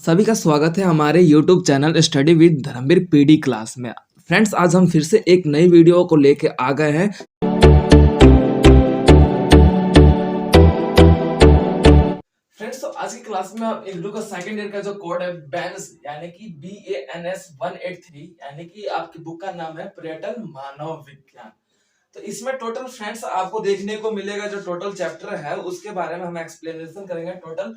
सभी का स्वागत है हमारे YouTube channel study with Dharmveer PD class में। फ्रेंड्स, आज हम फिर से एक नई वीडियो को लेके आ गए हैं। फ्रेंड्स, तो आज की क्लास में आप इंग्लिश का सेकंड ईयर का जो कोड है BANS यानी कि BANS 183 यानी कि आपकी बुक का नाम है पर्यटन मानव विज्ञान। तो इसमें टोटल फ्रेंड्स आपको देखने को मिलेगा जो टोटल चैप्टर है उसके बारे में हम एक्सप्लेनेशन करेंगे। टोटल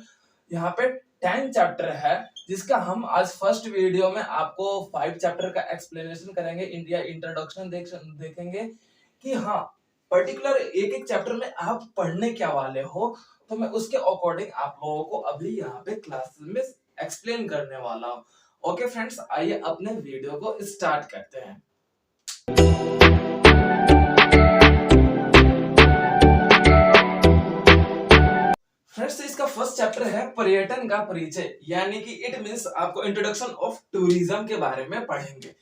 यहाँ पे 10 चैप्टर है जिसका हम आज फर्स्ट वीडियो में आपको 5 चैप्टर का एक्सप्लेनेशन करेंगे। इंडिया इंट्रोडक्शन देखेंगे कि हाँ पर्टिकुलर एक एक चैप्टर में आप पढ़ने क्या वाले हो, तो मैं उसके अकॉर्डिंग आप लोगों को अभी यहाँ पे क्लास में एक्सप्लेन करने वाला हूँ। ओके फ्रेंड्स, आइए अपने वीडियो को स्टार्ट करते हैं। फ्रेंड्स, इसका फर्स्ट चैप्टर है पर्यटन का परिचय यानी कि इट मींस आपको इंट्रोडक्शन ऑफ टूरिज्म के बारे में पढ़ेंगे।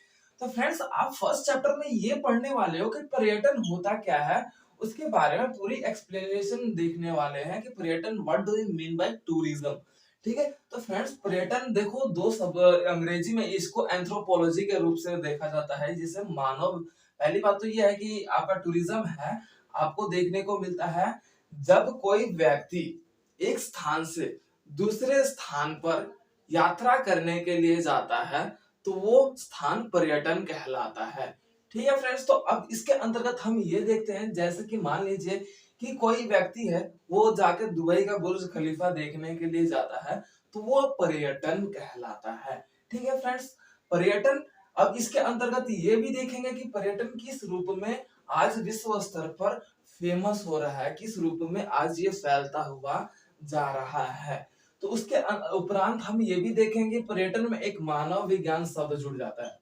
तो फ्रेंड्स, आप फर्स्ट चैप्टर में ये पढ़ने वाले हो कि पर्यटन होता क्या है, उसके बारे में पूरी एक्सप्लेनेशन देखने वाले हैं कि पर्यटन what do you mean by tourism. ठीक है, तो फ्रेंड्स पर्यटन देखो दो सब अंग्रेजी में इसको एंथ्रोपोलॉजी के रूप से देखा जाता है, जिसे मानव। पहली बात तो ये है कि आपका टूरिज्म है आपको देखने को मिलता है जब कोई व्यक्ति एक स्थान से दूसरे स्थान पर यात्रा करने के लिए जाता है तो वो स्थान पर्यटन कहलाता है। ठीक है फ्रेंड्स, तो अब इसके अंतर्गत हम ये देखते हैं जैसे कि मान लीजिए कि कोई व्यक्ति है वो जाके दुबई का बुर्ज खलीफा देखने के लिए जाता है तो वो पर्यटन कहलाता है। ठीक है फ्रेंड्स, पर्यटन। अब इसके अंतर्गत ये भी देखेंगे कि पर्यटन किस रूप में आज विश्व स्तर पर फेमस हो रहा है, किस रूप में आज ये फैलता हुआ जा रहा है। तो उसके उपरांत हम ये भी देखेंगे पर्यटन में एक मानव विज्ञान शब्द जुड़ जाता है।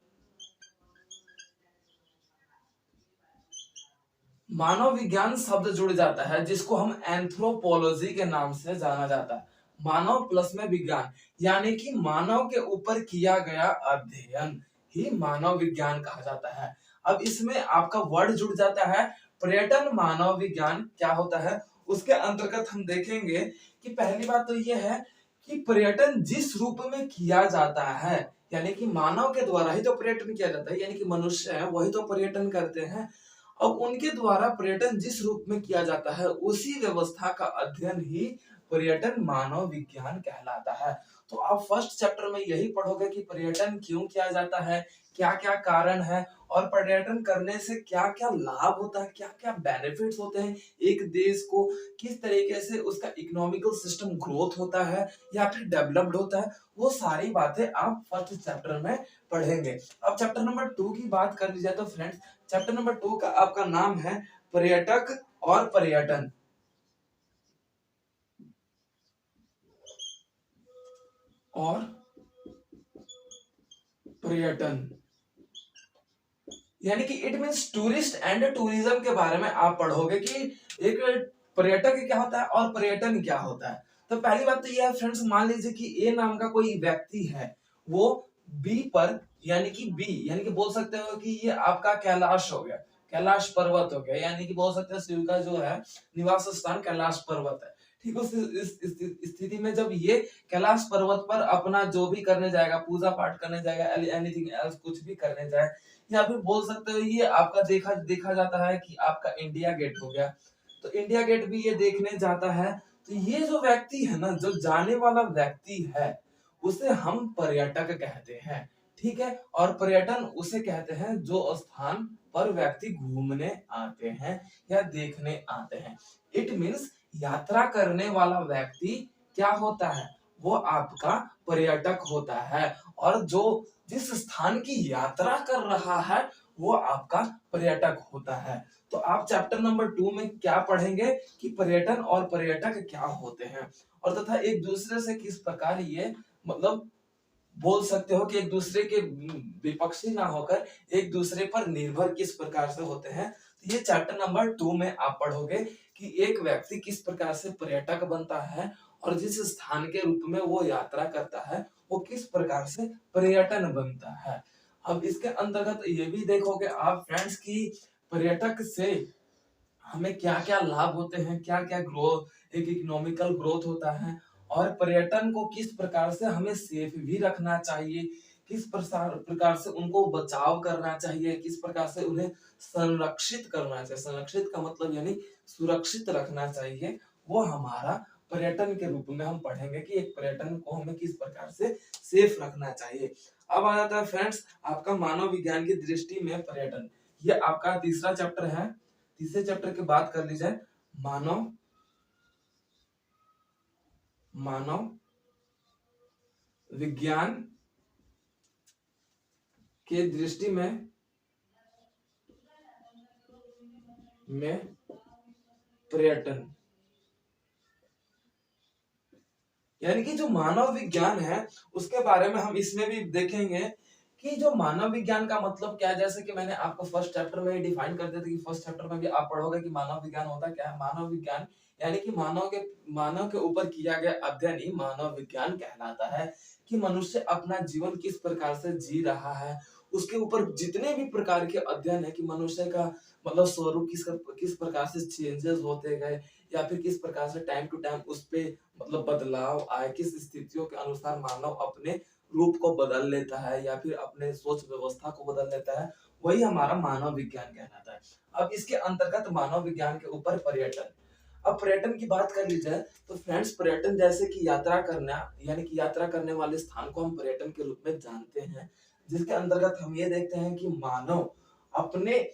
मानव विज्ञान शब्द जुड़ जाता है जिसको हम एंथ्रोपोलॉजी के नाम से जाना जाता है। मानव प्लस में विज्ञान यानी कि मानव के ऊपर किया गया अध्ययन ही मानव विज्ञान कहा जाता है। अब इसमें आपका वर्ड जुड़ जाता है पर्यटन मानव विज्ञान क्या होता है। उसके अंतर्गत हम देखेंगे कि पहली बात तो यह है कि पर्यटन जिस रूप में किया जाता है यानी कि मानव के द्वारा ही तो पर्यटन किया जाता है, यानी कि मनुष्य है वही तो पर्यटन करते हैं। अब उनके द्वारा पर्यटन जिस रूप में किया जाता है उसी व्यवस्था का अध्ययन ही पर्यटन मानव विज्ञान कहलाता है। तो आप फर्स्ट चैप्टर में यही पढ़ोगे कि पर्यटन क्यों किया जाता है, क्या क्या कारण है और पर्यटन करने से क्या क्या लाभ होता है, क्या क्या बेनिफिट्स होते हैं एक देश को, किस तरीके से उसका इकोनॉमिकल सिस्टम ग्रोथ होता है या फिर डेवलप्ड होता है, वो सारी बातें आप फर्स्ट चैप्टर में पढ़ेंगे। अब चैप्टर नंबर 2 की बात कर ली जाए तो फ्रेंड्स चैप्टर नंबर 2 का आपका नाम है पर्यटक और पर्यटन। और पर्यटन यानी कि it means tourist and tourism के बारे में आप पढ़ोगे कि एक पर्यटक क्या होता है और पर्यटन क्या होता है। तो पहली बात तो यह है फ्रेंड्स, मान लीजिए कि ए नाम का कोई व्यक्ति है, वो बी पर यानी कि बोल सकते हो कि ये आपका कैलाश हो गया, कैलाश पर्वत हो गया, यानी कि बोल सकते हैं शिव का जो है निवास स्थान कैलाश पर्वत है। ठीक है, उस स्थिति में जब ये कैलाश पर्वत पर अपना जो भी करने जाएगा, पूजा पाठ करने जाएगा, एनीथिंग एल्स कुछ भी करने जाए, या फिर बोल सकते हो ये आपका देखा देखा जाता है कि आपका इंडिया गेट हो गया, तो इंडिया गेट भी ये देखने जाता है। तो ये जो व्यक्ति है ना, जो जाने वाला व्यक्ति है उसे हम पर्यटक कहते हैं। ठीक है, और पर्यटन उसे कहते हैं जो स्थान पर व्यक्ति घूमने आते हैं या देखने आते हैं। इट मींस यात्रा करने वाला व्यक्ति क्या होता है, वो आपका पर्यटक होता है, और जो जिस स्थान की यात्रा कर रहा है वो आपका पर्यटक होता है। तो आप चैप्टर नंबर 2 में क्या पढ़ेंगे कि पर्यटन और पर्यटक क्या होते हैं, और तथा एक दूसरे से किस प्रकार ये मतलब बोल सकते हो कि एक दूसरे के विपक्षी ना होकर एक दूसरे पर निर्भर किस प्रकार से होते हैं। तो ये चैप्टर नंबर 2 में आप पढ़ोगे कि एक व्यक्ति किस प्रकार से पर्यटक बनता है और जिस स्थान के रूप में वो यात्रा करता है वो किस प्रकार से पर्यटन बनता है। अब इसके अंतर्गत ये भी देखोगे आप फ्रेंड्स की पर्यटक से हमें क्या क्या लाभ होते हैं, क्या क्या ग्रोथ, एक इकोनॉमिकल ग्रोथ होता है, और पर्यटन को किस प्रकार से हमें सेफ भी रखना चाहिए, किस प्रकार से उनको बचाव करना चाहिए, किस प्रकार से उन्हें संरक्षित करना चाहिए। संरक्षित का मतलब यानी सुरक्षित रखना चाहिए, वो हमारा पर्यटन के रूप में हम पढ़ेंगे कि एक पर्यटन को हमें किस प्रकार से सेफ रखना चाहिए। अब आ जाता है फ्रेंड्स आपका मानव विज्ञान की दृष्टि में पर्यटन। ये आपका तीसरा चैप्टर है। तीसरे चैप्टर की बात कर ली जाए, मानव मानव विज्ञान के दृष्टि में पर्यटन, यानी कि जो मानव विज्ञान है उसके बारे में हम इसमें भी देखेंगे कि जो मानव विज्ञान का मतलब क्या है। जैसे कि मैंने आपको फर्स्ट चैप्टर में ही डिफाइन कर दिया था कि फर्स्ट चैप्टर में भी आप पढ़ोगे कि मानव विज्ञान होता क्या है। मानव विज्ञान यानी कि मानव के ऊपर किया गया अध्ययन ही मानव विज्ञान कहलाता है, कि मनुष्य अपना जीवन किस प्रकार से जी रहा है, उसके ऊपर जितने भी प्रकार के अध्ययन है कि मनुष्य का मतलब स्वरूप किस प्रकार से चेंजेस होते गए, या फिर किस प्रकार से टाइम टू टाइम उस पे मतलब बदलाव आए, किस स्थितियों के अनुसार मानव अपने रूप को बदल लेता है या फिर अपने सोच व्यवस्था को बदल लेता है, वही हमारा मानव विज्ञान कहलाता है। अब इसके अंतर्गत मानव विज्ञान के ऊपर पर्यटन। अब पर्यटन की बात कर ली जाए तो फ्रेंड्स पर्यटन जैसे कि यात्रा करना, यानी कि यात्रा करने वाले स्थान को हम पर्यटन के रूप में जानते हैं, जिसके अंतर्गत हम ये देखते हैं कि मानव अपने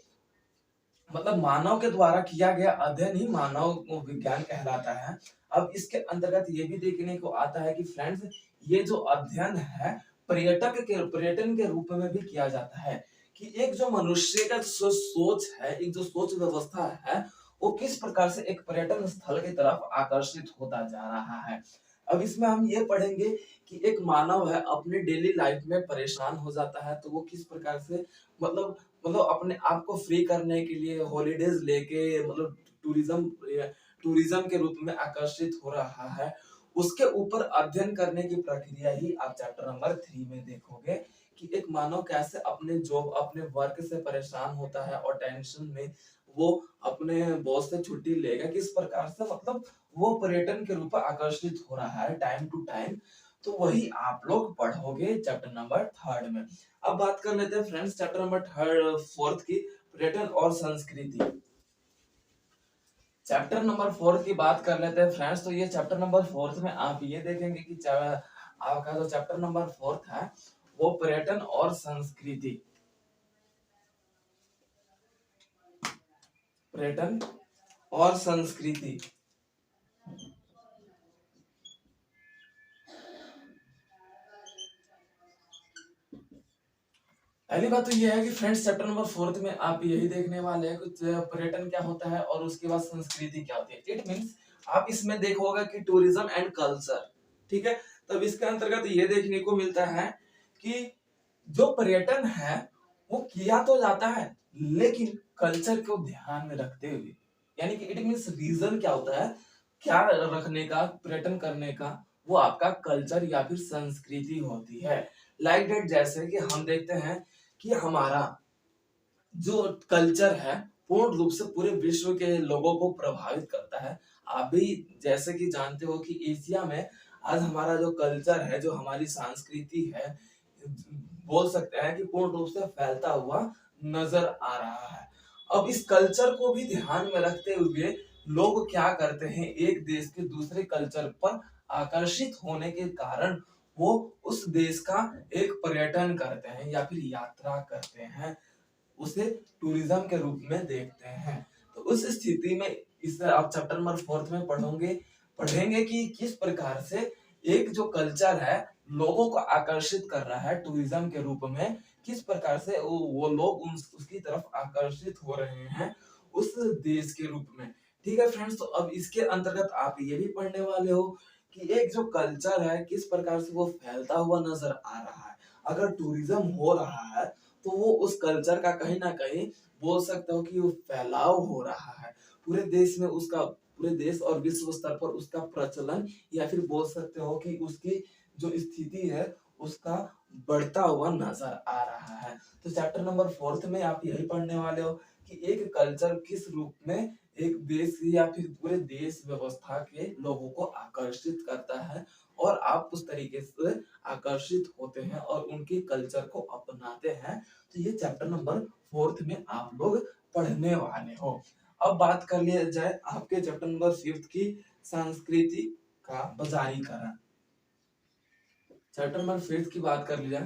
मतलब मानव के द्वारा किया गया अध्ययन ही मानव विज्ञान कहलाता है। अब इसके अंतर्गत ये भी देखने को आता है कि फ्रेंड्स ये जो अध्ययन है पर्यटन के रूप में भी किया जाता है, कि एक जो मनुष्य का सोच है, एक जो सोच व्यवस्था है, वो किस प्रकार से एक पर्यटन स्थल की तरफ आकर्षित होता जा रहा है। अब इसमें हम ये पढ़ेंगे कि एक मानव है अपने डेली लाइफ में परेशान हो जाता है, तो वो किस प्रकार से मतलब अपने आप को फ्री करने के लिए हॉलीडेज लेके मतलब टूरिज्म टूरिज्म के रूप में आकर्षित हो रहा है, उसके ऊपर अध्ययन करने की प्रक्रिया ही आप चैप्टर नंबर 3 में देखोगे, कि एक मानव कैसे अपने जॉब अपने वर्क से परेशान होता है और टेंशन में वो अपने बॉस से छुट्टी लेगा, किस प्रकार से मतलब वो पर्यटन के रूप में आकर्षित हो रहा है टाइम टू टाइम। तो वही आप लोग पढ़ोगे चैप्टर नंबर 3 में। अब बात कर लेते हैं फ्रेंड्स चैप्टर नंबर 4 की, पर्यटन और संस्कृति। चैप्टर नंबर 4 की बात कर लेते हैं फ्रेंड्स। तो ये चैप्टर नंबर 4 में आप ये देखेंगे कि आपका जो चैप्टर नंबर 4 है वो पर्यटन और संस्कृति, पर्यटन और संस्कृति। पहली बात तो ये है कि फ्रेंड्स चैप्टर नंबर 4 में आप यही देखने वाले हैं कुछ पर्यटन क्या होता है और उसके बाद संस्कृति क्या होती है। इट मींस आप इसमें देखोगे कि टूरिज्म एंड कल्चर, ठीक है। तब इसके अंतर्गत ये देखने को मिलता है कि जो पर्यटन है वो किया तो जाता है लेकिन कल्चर को ध्यान में रखते हुए, यानी कि इट मींस रीजन क्या होता है क्या रखने का पर्यटन करने का, वो आपका कल्चर या फिर संस्कृति होती है। लाइक डेट जैसे कि हम देखते हैं कि हमारा जो कल्चर है पूर्ण रूप से पूरे विश्व के लोगों को प्रभावित करता है। आप भी जैसे कि जानते हो कि एशिया में आज हमारा जो कल्चर है, जो हमारी संस्कृति है, बोल सकते हैं कि पूर्ण रूप से फैलता हुआ नजर आ रहा है। अब इस कल्चर को भी ध्यान में रखते हुए लोग क्या करते हैं, एक देश के दूसरे कल्चर पर आकर्षित होने के कारण वो उस देश का एक पर्यटन करते हैं या फिर यात्रा करते हैं, उसे टूरिज्म के रूप में देखते हैं। तो उस स्थिति में इस आप चैप्टर नंबर 4 में पढ़ेंगे कि किस प्रकार से एक जो कल्चर है लोगों को आकर्षित कर रहा है टूरिज्म के रूप में, किस प्रकार से वो लोग उसकी तरफ आकर्षित हो रहे हैं उस देश के रूप में। ठीक है फ्रेंड्स, तो अब इसके अंतर्गत आप ये भी पढ़ने वाले हो कि एक जो कल्चर है किस प्रकार से वो फैलता हुआ नजर आ रहा है। अगर टूरिज्म हो रहा है तो वो उस कल्चर का कहीं ना कहीं बोल सकते हो कि वो फैलाव हो रहा है पूरे देश में, उसका पूरे देश और विश्व स्तर पर उसका प्रचलन, या फिर बोल सकते हो कि उसकी जो स्थिति है उसका बढ़ता हुआ नजर आ रहा है। तो चैप्टर नंबर 4 में आप यही पढ़ने वाले हो कि एक कल्चर किस रूप में एक देश या फिर पूरे देश व्यवस्था के लोगों को आकर्षित करता है और आप उस तरीके से आकर्षित होते हैं और उनके कल्चर को अपनाते हैं। तो ये चैप्टर नंबर 4th में आप लोग पढ़ने वाले हो। अब बात कर लिया जाए आपके चैप्टर नंबर 5th की, संस्कृति का बाजारीकरण। चैप्टर नंबर 5th की बात कर लिया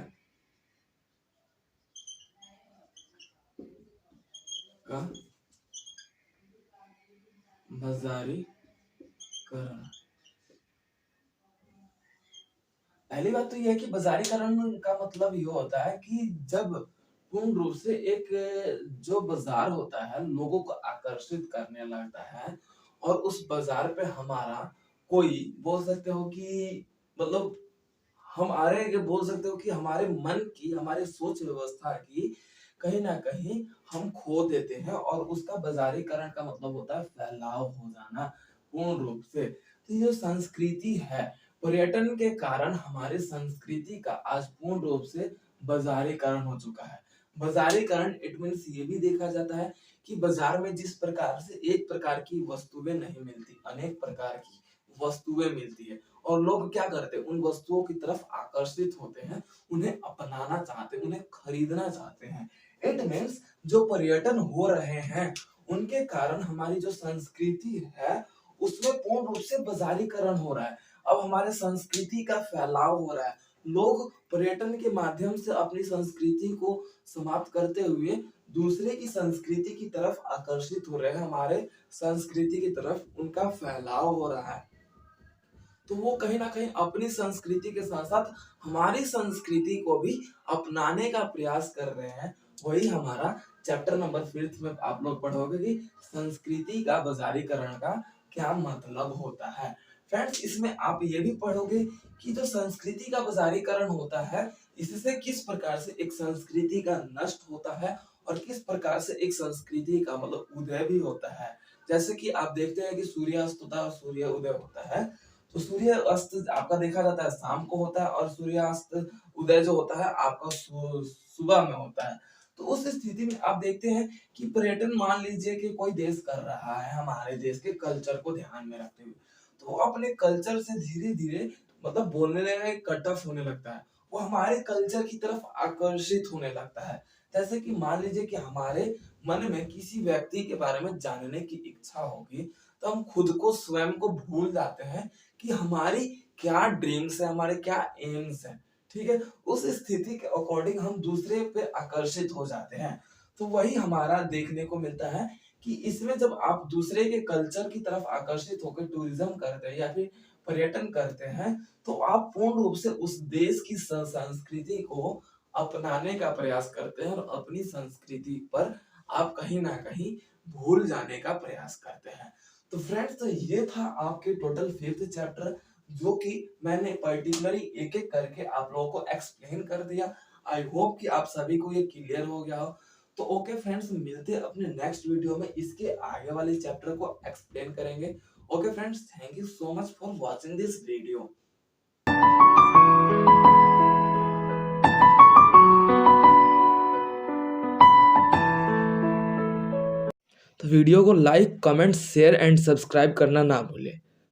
का बाजारीकरण। पहली बात तो यह है कि बाजारीकरण का मतलब ये होता है कि जब पूर्ण रूप से एक जो बाजार होता है लोगों को आकर्षित करने लगता है और उस बाजार पे हमारा कोई बोल सकते हो कि मतलब हमारे ये बोल सकते हो कि हमारे मन की, हमारे सोच व्यवस्था की कहीं ना कहीं हम खो देते हैं और उसका बाजारीकरण का मतलब होता है फैलाव हो जाना पूर्ण रूप से। तो ये संस्कृति है, पर्यटन के कारण हमारी संस्कृति का आज पूर्ण रूप से बाजारीकरण हो चुका है। बाजारीकरण इट मीन्स ये भी देखा जाता है कि बाजार में जिस प्रकार से एक प्रकार की वस्तुएं नहीं मिलती, अनेक प्रकार की वस्तुएं मिलती है और लोग क्या करते हैं उन वस्तुओं की तरफ आकर्षित होते हैं, उन्हें अपनाना चाहते हैं, उन्हें खरीदना चाहते हैं। इट मीन्स जो पर्यटन हो रहे हैं उनके कारण हमारी जो संस्कृति है उसमें पूर्ण रूप से बाजारीकरण हो रहा है। अब हमारे संस्कृति का फैलाव हो रहा है, लोग पर्यटन के माध्यम से अपनी संस्कृति को समाप्त करते हुए दूसरे की संस्कृति की तरफ आकर्षित हो रहे हैं, हमारे संस्कृति की तरफ उनका फैलाव हो रहा है। तो वो कहीं ना कहीं अपनी संस्कृति के साथ साथ हमारी संस्कृति को भी अपनाने का प्रयास कर रहे हैं। वही हमारा चैप्टर नंबर 5 में आप लोग पढ़ोगे कि संस्कृति का बाजारीकरण का क्या मतलब होता है। फ्रेंड्स, इसमें आप ये भी पढ़ोगे कि जो संस्कृति का बाजारीकरण होता है इससे किस प्रकार से एक संस्कृति का नष्ट होता है और किस प्रकार से एक संस्कृति का मतलब उदय भी होता है। जैसे कि आप देखते हैं कि सूर्यास्त होता है और सूर्य उदय होता है। तो सूर्य अस्त आपका देखा जाता है शाम को होता है और सूर्यास्त उदय जो होता है आपका सुबह में होता है। तो उस स्थिति में आप देखते हैं कि पर्यटन मान लीजिए कि कोई देश कर रहा है हमारे देश के कल्चर को ध्यान में रखते हुए, तो वो अपने कल्चर से धीरे धीरे मतलब बोलने में कट ऑफ होने लगता है, वो हमारे कल्चर की तरफ आकर्षित होने लगता है। जैसे कि मान लीजिए कि हमारे मन में किसी व्यक्ति के बारे में जानने की इच्छा होगी, तो हम खुद को स्वयं को भूल जाते हैं कि हमारी क्या ड्रीम्स है, हमारे क्या एम्स है। ठीक है, उस स्थिति के अकॉर्डिंग हम दूसरे पे आकर्षित हो जाते हैं। तो वही हमारा देखने को मिलता है कि इसमें जब आप दूसरे के कल्चर की तरफ आकर्षित होकर टूरिज्म करते हैं या फिर पर्यटन करते हैं, तो आप पूर्ण रूप से उस देश की संस्कृति को अपनाने का प्रयास करते हैं और अपनी संस्कृति पर आप कहीं ना कहीं भूल जाने का प्रयास करते हैं। तो फ्रेंड्स, तो ये था आपके टोटल 5th चैप्टर, जो कि मैंने पर्टिकुलरली एक एक करके आप लोगों को एक्सप्लेन कर दिया। आई होप कि आप सभी को ये क्लियर हो गया हो। तो ओके फ्रेंड्स, मिलते हैं अपने नेक्स्ट वीडियो में, इसके आगे वाले चैप्टर को एक्सप्लेन करेंगे। Okay friends, thank you so much for watching this video. तो वीडियो को like, comment, share and subscribe करना ना भूलें।